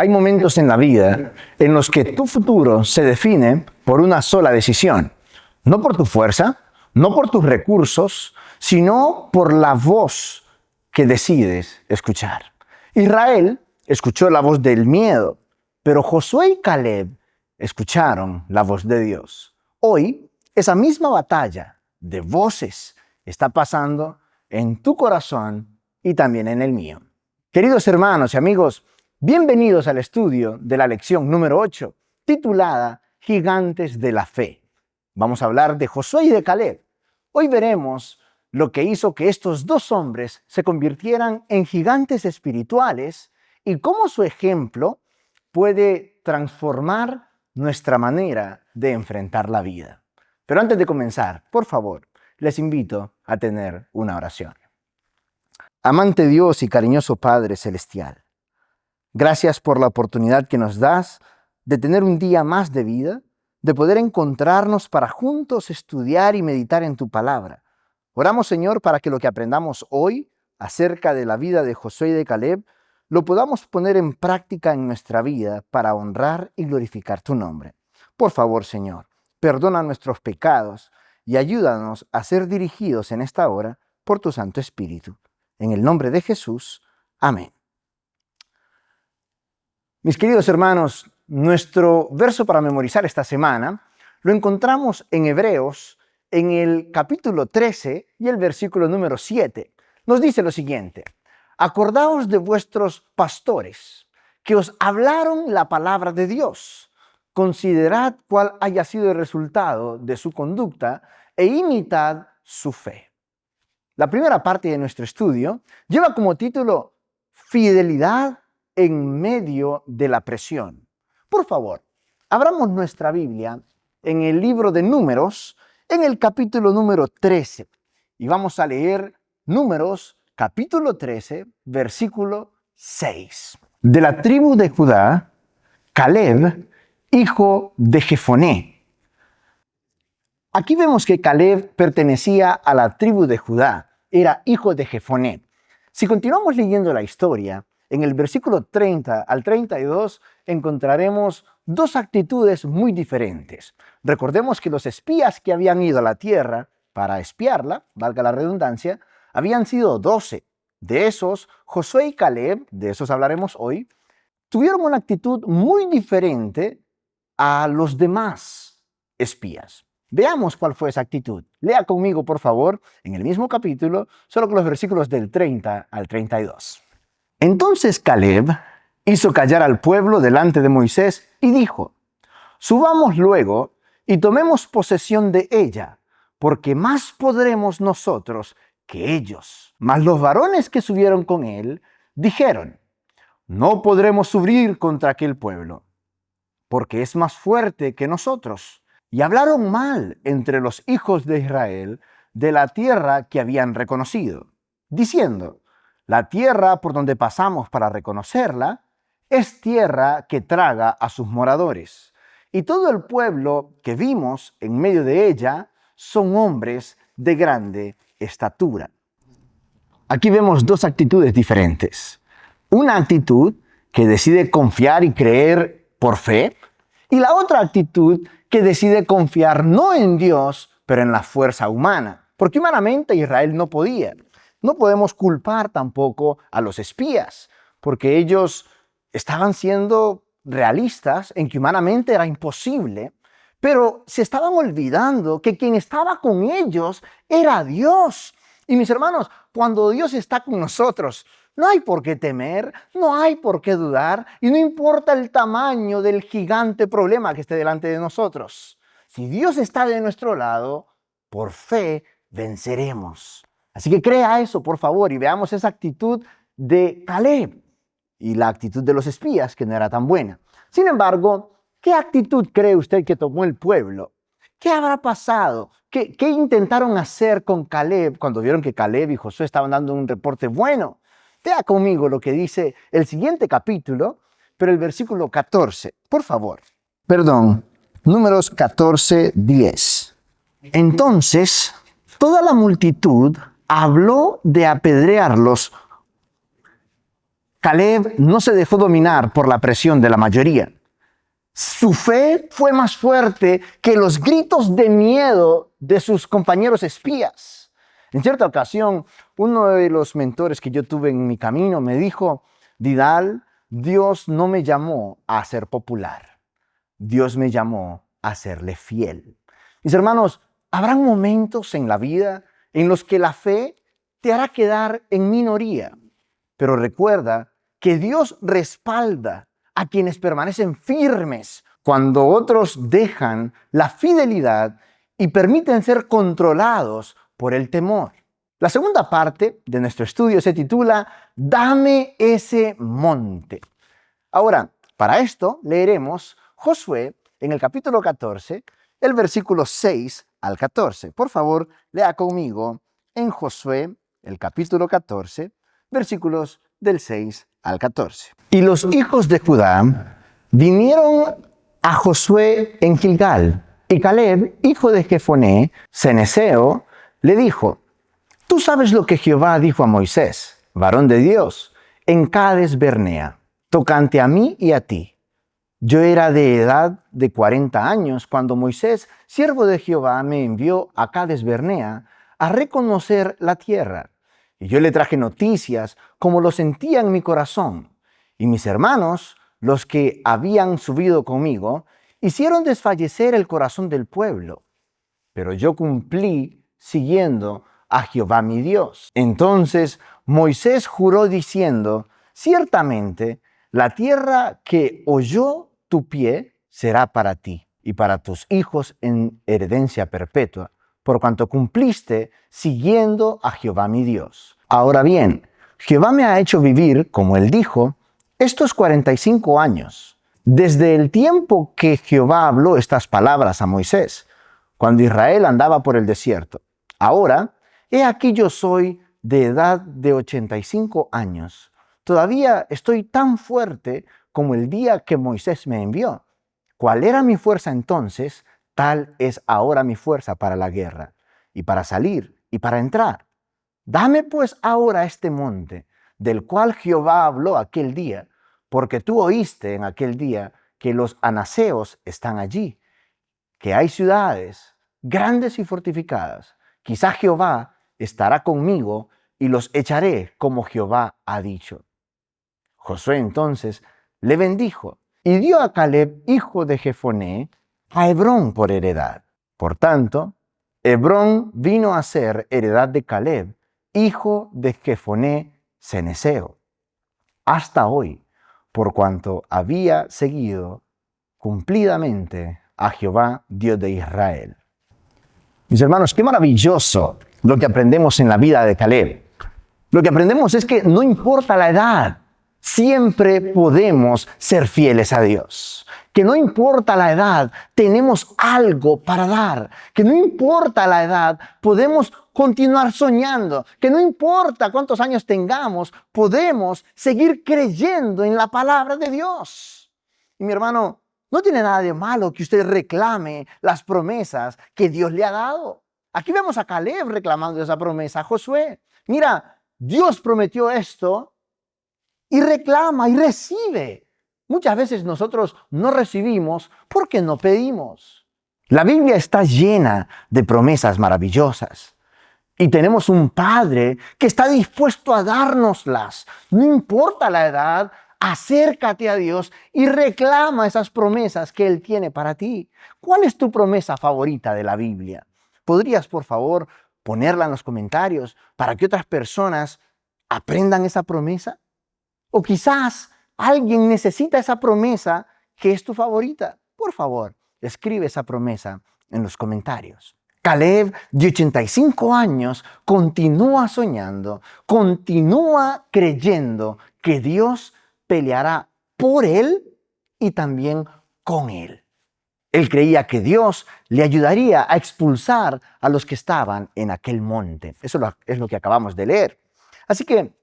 Hay momentos en la vida en los que tu futuro se define por una sola decisión. No por tu fuerza, no por tus recursos, sino por la voz que decides escuchar. Israel escuchó la voz del miedo, pero Josué y Caleb escucharon la voz de Dios. Hoy, esa misma batalla de voces está pasando en tu corazón y también en el mío. Queridos hermanos y amigos, bienvenidos al estudio de la lección número 8, titulada Gigantes de la Fe. Vamos a hablar de Josué y de Caleb. Hoy veremos lo que hizo que estos dos hombres se convirtieran en gigantes espirituales y cómo su ejemplo puede transformar nuestra manera de enfrentar la vida. Pero antes de comenzar, por favor, les invito a tener una oración. Amante Dios y cariñoso Padre Celestial, gracias por la oportunidad que nos das de tener un día más de vida, de poder encontrarnos para juntos estudiar y meditar en tu palabra. Oramos, Señor, para que lo que aprendamos hoy acerca de la vida de Josué y de Caleb lo podamos poner en práctica en nuestra vida para honrar y glorificar tu nombre. Por favor, Señor, perdona nuestros pecados y ayúdanos a ser dirigidos en esta hora por tu Santo Espíritu. En el nombre de Jesús, amén. Mis queridos hermanos, nuestro verso para memorizar esta semana lo encontramos en Hebreos, en el capítulo 13 y el versículo número 7. Nos dice lo siguiente: acordaos de vuestros pastores, que os hablaron la palabra de Dios. Considerad cuál haya sido el resultado de su conducta e imitad su fe. La primera parte de nuestro estudio lleva como título Fidelidad en medio de la presión. Por favor, abramos nuestra Biblia en el libro de Números, en el capítulo número 13. Y vamos a leer Números, capítulo 13, versículo 6. De la tribu de Judá, Caleb, hijo de Jefoné. Aquí vemos que Caleb pertenecía a la tribu de Judá, era hijo de Jefoné. Si continuamos leyendo la historia, en el versículo 30 al 32 encontraremos dos actitudes muy diferentes. Recordemos que los espías que habían ido a la tierra para espiarla, valga la redundancia, habían sido 12. De esos, Josué y Caleb, de esos hablaremos hoy, tuvieron una actitud muy diferente a los demás espías. Veamos cuál fue esa actitud. Lea conmigo, por favor, en el mismo capítulo, solo con los versículos del 30 al 32. Entonces Caleb hizo callar al pueblo delante de Moisés y dijo: subamos luego y tomemos posesión de ella, porque más podremos nosotros que ellos. Mas los varones que subieron con él dijeron: no podremos subir contra aquel pueblo, porque es más fuerte que nosotros. Y hablaron mal entre los hijos de Israel de la tierra que habían reconocido, diciendo: la tierra por donde pasamos para reconocerla es tierra que traga a sus moradores. Y todo el pueblo que vimos en medio de ella son hombres de grande estatura. Aquí vemos dos actitudes diferentes. Una actitud que decide confiar y creer por fe, y la otra actitud que decide confiar no en Dios, pero en la fuerza humana, porque humanamente Israel no podía. No podemos culpar tampoco a los espías, porque ellos estaban siendo realistas en que humanamente era imposible, pero se estaban olvidando que quien estaba con ellos era Dios. Y mis hermanos, cuando Dios está con nosotros, no hay por qué temer, no hay por qué dudar, y no importa el tamaño del gigante problema que esté delante de nosotros. Si Dios está de nuestro lado, por fe venceremos. Así que crea eso, por favor, y veamos esa actitud de Caleb y la actitud de los espías, que no era tan buena. Sin embargo, ¿qué actitud cree usted que tomó el pueblo? ¿Qué habrá pasado? ¿Qué intentaron hacer con Caleb cuando vieron que Caleb y Josué estaban dando un reporte bueno? Vea conmigo lo que dice el siguiente capítulo, pero el versículo 14, por favor. Números 14, 10. Entonces, toda la multitud habló de apedrearlos Caleb no se dejó dominar por la presión de la mayoría. Su fe fue más fuerte que los gritos de miedo de sus compañeros espías. En cierta ocasión, uno de los mentores que yo tuve en mi camino me dijo: Vidal, Dios no me llamó a ser popular. Dios me llamó a serle fiel. Mis hermanos, habrán momentos en la vida en los que la fe te hará quedar en minoría. Pero recuerda que Dios respalda a quienes permanecen firmes cuando otros dejan la fidelidad y permiten ser controlados por el temor. La segunda parte de nuestro estudio se titula Dame ese monte. Ahora, para esto leeremos Josué en el capítulo 14, el versículo 6 al 14. Por favor, lea conmigo en Josué, el capítulo 14, versículos del 6 al 14. Y los hijos de Judá vinieron a Josué en Gilgal, y Caleb, hijo de Jefoné, ceneseo, le dijo: Tú sabes lo que Jehová dijo a Moisés, varón de Dios, en Cades Barnea, tocante a mí y a ti. Yo era de edad de 40 años cuando Moisés, siervo de Jehová, me envió a Cades Barnea a reconocer la tierra. Y yo le traje noticias como lo sentía en mi corazón. Y mis hermanos, los que habían subido conmigo, hicieron desfallecer el corazón del pueblo. Pero yo cumplí siguiendo a Jehová mi Dios. Entonces Moisés juró diciendo: Ciertamente la tierra que oyó tu pie será para ti y para tus hijos en herencia perpetua, por cuanto cumpliste siguiendo a Jehová mi Dios. Ahora bien, Jehová me ha hecho vivir, como él dijo, estos 45 años, desde el tiempo que Jehová habló estas palabras a Moisés, cuando Israel andaba por el desierto. Ahora, he aquí yo soy de edad de 85 años. Todavía estoy tan fuerte como el día que Moisés me envió. ¿Cuál era mi fuerza entonces? Tal es ahora mi fuerza para la guerra, y para salir, y para entrar. Dame pues ahora este monte, del cual Jehová habló aquel día, porque tú oíste en aquel día que los anaseos están allí, que hay ciudades grandes y fortificadas. Quizá Jehová estará conmigo y los echaré como Jehová ha dicho. Josué entonces le bendijo y dio a Caleb, hijo de Jefoné, a Hebrón por heredad. Por tanto, Hebrón vino a ser heredad de Caleb, hijo de Jefoné ceneseo, hasta hoy, por cuanto había seguido cumplidamente a Jehová, Dios de Israel. Mis hermanos, qué maravilloso lo que aprendemos en la vida de Caleb. Lo que aprendemos es que no importa la edad, siempre podemos ser fieles a Dios. Que no importa la edad, tenemos algo para dar. Que no importa la edad, podemos continuar soñando. Que no importa cuántos años tengamos, podemos seguir creyendo en la palabra de Dios. Y mi hermano, no tiene nada de malo que usted reclame las promesas que Dios le ha dado. Aquí vemos a Caleb reclamando esa promesa a Josué. Mira, Dios prometió esto y reclama y recibe. Muchas veces nosotros no recibimos porque no pedimos. La Biblia está llena de promesas maravillosas. Y tenemos un Padre que está dispuesto a dárnoslas. No importa la edad, acércate a Dios y reclama esas promesas que Él tiene para ti. ¿Cuál es tu promesa favorita de la Biblia? ¿Podrías, por favor, ponerla en los comentarios para que otras personas aprendan esa promesa? O quizás alguien necesita esa promesa que es tu favorita. Por favor, escribe esa promesa en los comentarios. Caleb, de 85 años, continúa soñando, continúa creyendo que Dios peleará por él y también con él. Él creía que Dios le ayudaría a expulsar a los que estaban en aquel monte. Eso es lo que acabamos de leer. Así que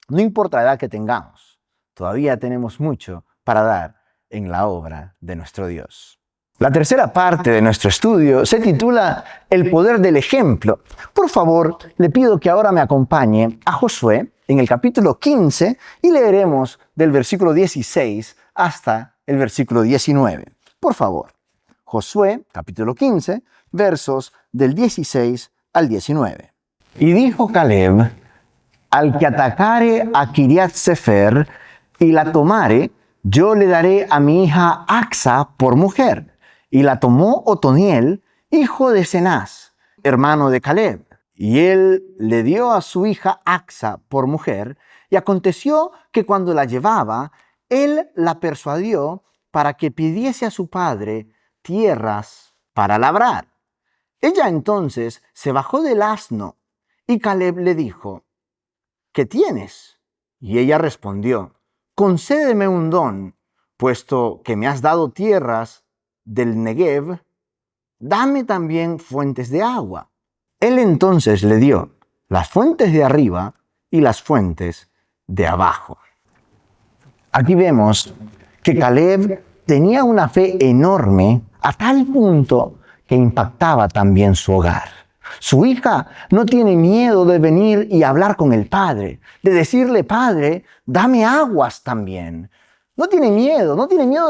no importa la edad que tengamos, todavía tenemos mucho para dar en la obra de nuestro Dios. La tercera parte de nuestro estudio se titula El poder del ejemplo. Por favor, le pido que ahora me acompañe a Josué, en el capítulo 15 y leeremos del versículo 16 hasta el versículo 19. Por favor, Josué, capítulo 15, versos del 16 al 19. Y dijo Caleb: al que atacare a Kiriat Sefer y la tomare, yo le daré a mi hija Axa por mujer. Y la tomó Otoniel, hijo de Cenaz, hermano de Caleb. Y él le dio a su hija Axa por mujer, y aconteció que cuando la llevaba, él la persuadió para que pidiese a su padre tierras para labrar. Ella entonces se bajó del asno, y Caleb le dijo: ¿qué tienes? Y ella respondió: concédeme un don, puesto que me has dado tierras del Negev, dame también fuentes de agua. Él entonces le dio las fuentes de arriba y las fuentes de abajo. Aquí vemos que Caleb tenía una fe enorme a tal punto que impactaba también su hogar. Su hija no tiene miedo de venir y hablar con el padre, de decirle: padre, dame aguas también. No tiene miedo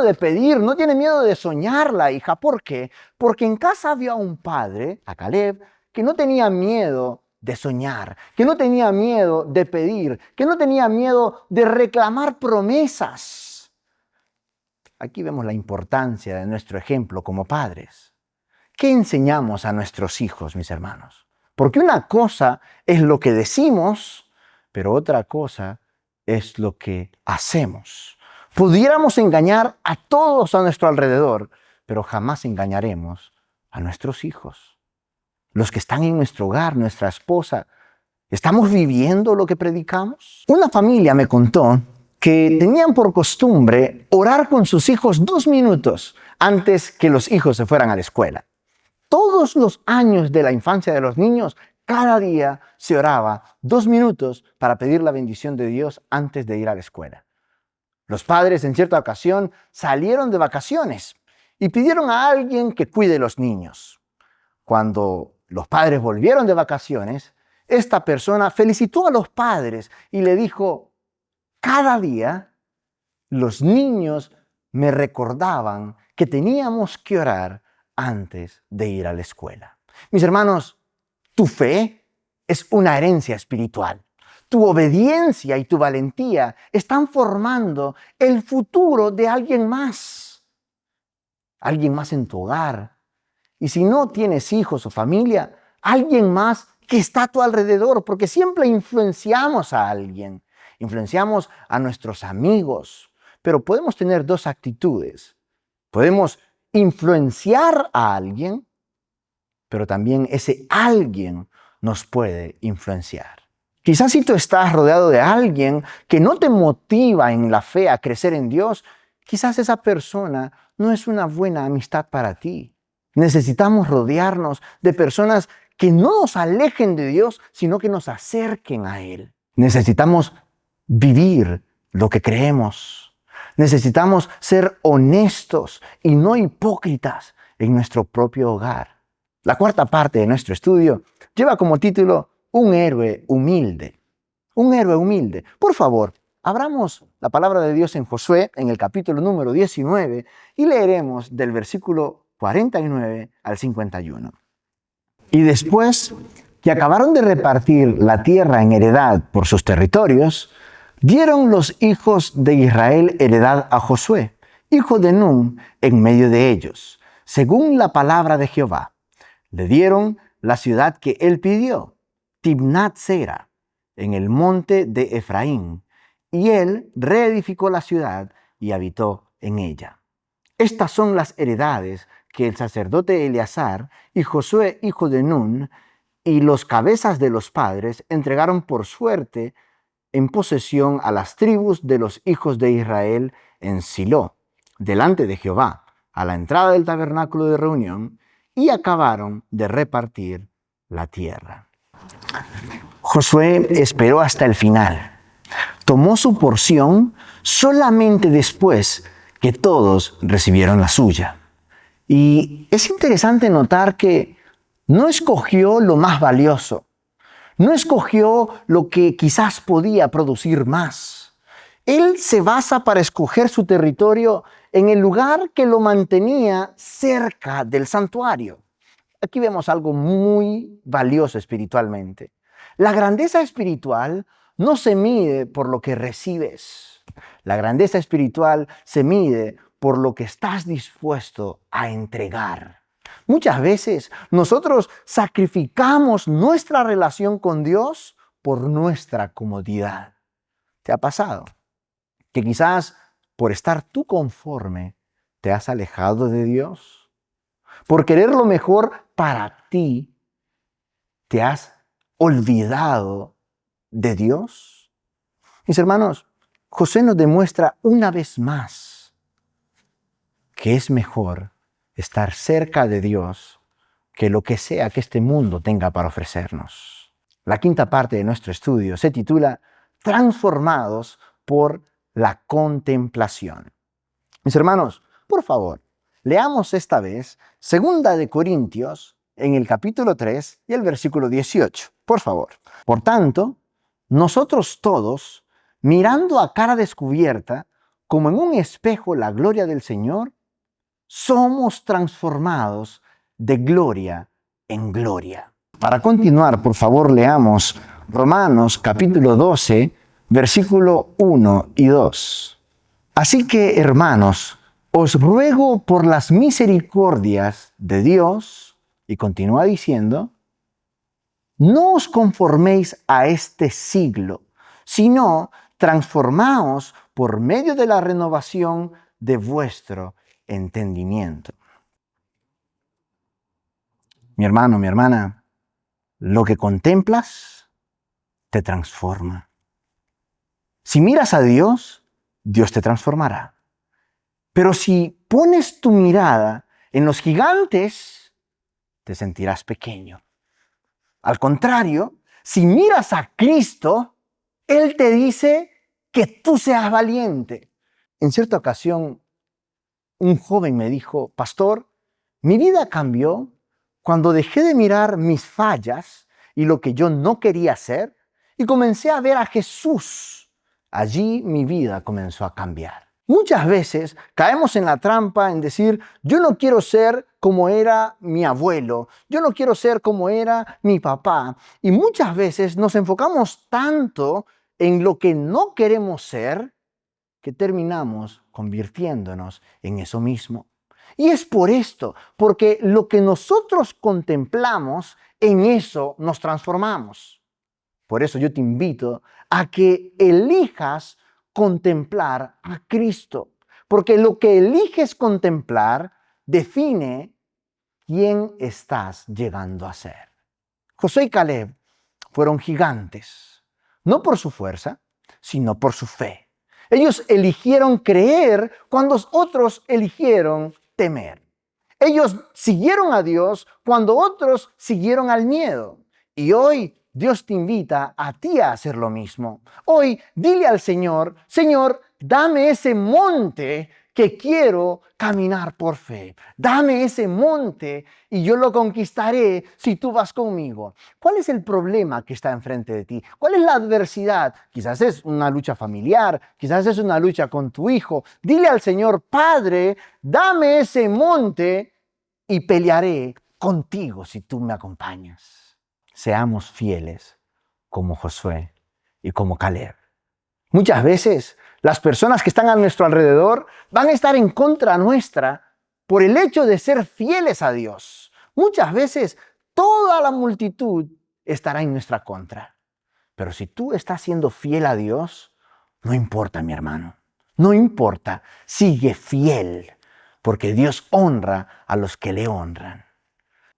de pedir, no tiene miedo de soñar la hija. ¿Por qué? Porque en casa había un padre, a Caleb, que no tenía miedo de soñar, que no tenía miedo de pedir, que no tenía miedo de reclamar promesas. Aquí vemos la importancia de nuestro ejemplo como padres. ¿Qué enseñamos a nuestros hijos, mis hermanos? Porque una cosa es lo que decimos, pero otra cosa es lo que hacemos. Pudiéramos engañar a todos a nuestro alrededor, pero jamás engañaremos a nuestros hijos. Los que están en nuestro hogar, nuestra esposa, ¿estamos viviendo lo que predicamos? Una familia me contó que tenían por costumbre orar con sus hijos 2 minutos antes que los hijos se fueran a la escuela. Todos los años de la infancia de los niños, cada día se oraba 2 minutos para pedir la bendición de Dios antes de ir a la escuela. Los padres en cierta ocasión salieron de vacaciones y pidieron a alguien que cuide a los niños. Cuando los padres volvieron de vacaciones, esta persona felicitó a los padres y le dijo: cada día los niños me recordaban que teníamos que orar antes de ir a la escuela. Mis hermanos, tu fe es una herencia espiritual. Tu obediencia y tu valentía están formando el futuro de alguien más en tu hogar. Y si no tienes hijos o familia, alguien más que está a tu alrededor, porque siempre influenciamos a alguien. Influenciamos a nuestros amigos, pero podemos tener 2 actitudes. Podemos influenciar a alguien, pero también ese alguien nos puede influenciar. Quizás si tú estás rodeado de alguien que no te motiva en la fe a crecer en Dios, quizás esa persona no es una buena amistad para ti. Necesitamos rodearnos de personas que no nos alejen de Dios, sino que nos acerquen a Él. Necesitamos vivir lo que creemos. Necesitamos ser honestos y no hipócritas en nuestro propio hogar. La cuarta parte de nuestro estudio lleva como título Un héroe humilde. Un héroe humilde. Por favor, abramos la palabra de Dios en Josué, en el capítulo número 19, y leeremos del versículo 49 al 51. Y después que acabaron de repartir la tierra en heredad por sus territorios, dieron los hijos de Israel heredad a Josué, hijo de Nun, en medio de ellos, según la palabra de Jehová. Le dieron la ciudad que él pidió, Timnat Sera, en el monte de Efraín, y él reedificó la ciudad y habitó en ella. Estas son las heredades que el sacerdote Eleazar y Josué, hijo de Nun, y los cabezas de los padres entregaron por suerte en posesión a las tribus de los hijos de Israel en Silo, delante de Jehová, a la entrada del tabernáculo de reunión, y acabaron de repartir la tierra. Josué esperó hasta el final. Tomó su porción solamente después que todos recibieron la suya. Y es interesante notar que no escogió lo más valioso, No escogió lo que quizás podía producir más. Él se basa para escoger su territorio en el lugar que lo mantenía cerca del santuario. Aquí vemos algo muy valioso espiritualmente. La grandeza espiritual no se mide por lo que recibes. La grandeza espiritual se mide por lo que estás dispuesto a entregar. Muchas veces nosotros sacrificamos nuestra relación con Dios por nuestra comodidad. ¿Te ha pasado? Que quizás por estar tú conforme te has alejado de Dios. Por querer lo mejor para ti, te has olvidado de Dios. Mis hermanos, José nos demuestra una vez más que es mejor estar cerca de Dios que lo que sea que este mundo tenga para ofrecernos. La quinta parte de nuestro estudio se titula Transformados por la contemplación. Mis hermanos, por favor, leamos esta vez 2 Corintios en el capítulo 3 y el versículo 18. Por favor. Por tanto, nosotros todos, mirando a cara descubierta, como en un espejo la gloria del Señor, somos transformados de gloria en gloria. Para continuar, por favor, leamos Romanos capítulo 12, versículo 1 y 2. Así que, hermanos, os ruego por las misericordias de Dios, y continúa diciendo, no os conforméis a este siglo, sino transformaos por medio de la renovación de vuestro entendimiento. Mi hermano, mi hermana, lo que contemplas te transforma. Si miras a Dios, Dios te transformará. Pero si pones tu mirada en los gigantes, te sentirás pequeño. Al contrario, si miras a Cristo, Él te dice que tú seas valiente. En cierta ocasión, un joven me dijo, pastor, mi vida cambió cuando dejé de mirar mis fallas y lo que yo no quería hacer y comencé a ver a Jesús. Allí mi vida comenzó a cambiar. Muchas veces caemos en la trampa en decir, yo no quiero ser como era mi abuelo, yo no quiero ser como era mi papá. Y muchas veces nos enfocamos tanto en lo que no queremos ser que terminamos convirtiéndonos en eso mismo. Y es por esto, porque lo que nosotros contemplamos, en eso nos transformamos. Por eso yo te invito a que elijas contemplar a Cristo, porque lo que eliges contemplar define quién estás llegando a ser. Josué y Caleb fueron gigantes, no por su fuerza, sino por su fe. Ellos eligieron creer cuando otros eligieron temer. Ellos siguieron a Dios cuando otros siguieron al miedo. Y hoy Dios te invita a ti a hacer lo mismo. Hoy dile al Señor, Señor, dame ese monte que quiero caminar por fe. Dame ese monte y yo lo conquistaré si tú vas conmigo. ¿Cuál es el problema que está enfrente de ti? ¿Cuál es la adversidad? Quizás es una lucha familiar, quizás es una lucha con tu hijo. Dile al Señor, Padre, dame ese monte y pelearé contigo si tú me acompañas. Seamos fieles como Josué y como Caleb. Muchas veces las personas que están a nuestro alrededor van a estar en contra nuestra por el hecho de ser fieles a Dios. Muchas veces toda la multitud estará en nuestra contra. Pero si tú estás siendo fiel a Dios, no importa, mi hermano. No importa, sigue fiel, porque Dios honra a los que le honran.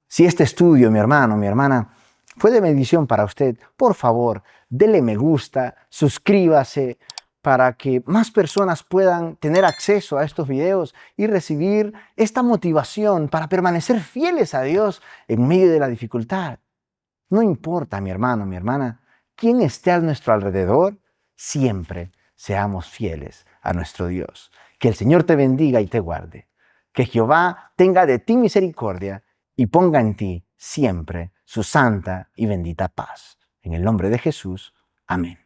Si este estudio, mi hermano, mi hermana, fue de bendición para usted, por favor, dele me gusta, suscríbase para que más personas puedan tener acceso a estos videos y recibir esta motivación para permanecer fieles a Dios en medio de la dificultad. No importa, mi hermano, mi hermana, quién esté a nuestro alrededor, siempre seamos fieles a nuestro Dios. Que el Señor te bendiga y te guarde. Que Jehová tenga de ti misericordia y ponga en ti siempre su santa y bendita paz. En el nombre de Jesús. Amén.